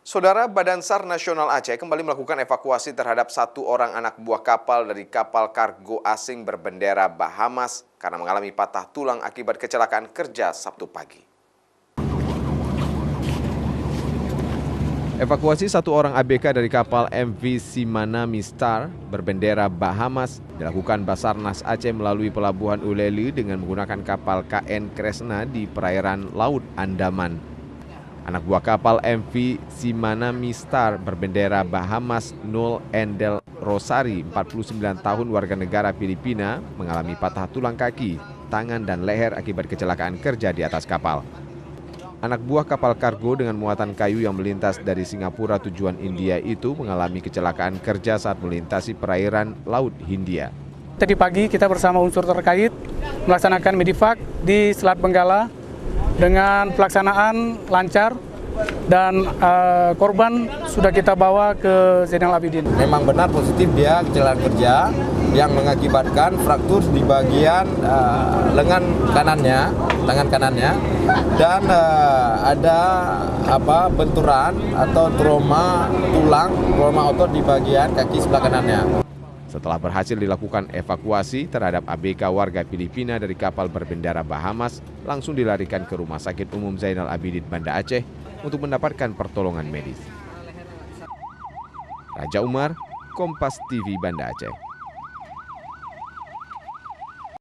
Saudara, Badan SAR Nasional Aceh kembali melakukan evakuasi terhadap satu orang anak buah kapal dari kapal kargo asing berbendera Bahamas karena mengalami patah tulang akibat kecelakaan kerja Sabtu pagi. Evakuasi satu orang ABK dari kapal MV Simanami Star berbendera Bahamas dilakukan Basarnas Aceh melalui Pelabuhan Uleli dengan menggunakan kapal KN Kresna di perairan Laut Andaman. Anak buah kapal MV Simanami Star berbendera Bahamas Nul Endel Rosari, 49 tahun warga negara Filipina, mengalami patah tulang kaki, tangan dan leher akibat kecelakaan kerja di atas kapal. Anak buah kapal kargo dengan muatan kayu yang melintas dari Singapura tujuan India itu mengalami kecelakaan kerja saat melintasi perairan Laut Hindia. Tadi pagi kita bersama unsur terkait melaksanakan Medivac di Selat Benggala dengan pelaksanaan lancar dan korban sudah kita bawa ke Zainal Abidin. Memang benar positif dia kecelakaan kerja yang mengakibatkan fraktur di bagian lengan kanannya, tangan kanannya, dan ada benturan atau trauma tulang, trauma otot di bagian kaki sebelah kanannya. Setelah berhasil dilakukan evakuasi terhadap ABK warga Filipina dari kapal berbendera Bahamas, langsung dilarikan ke Rumah Sakit Umum Zainal Abidin Banda Aceh untuk mendapatkan pertolongan medis. Raja Umar, Kompas TV Banda Aceh.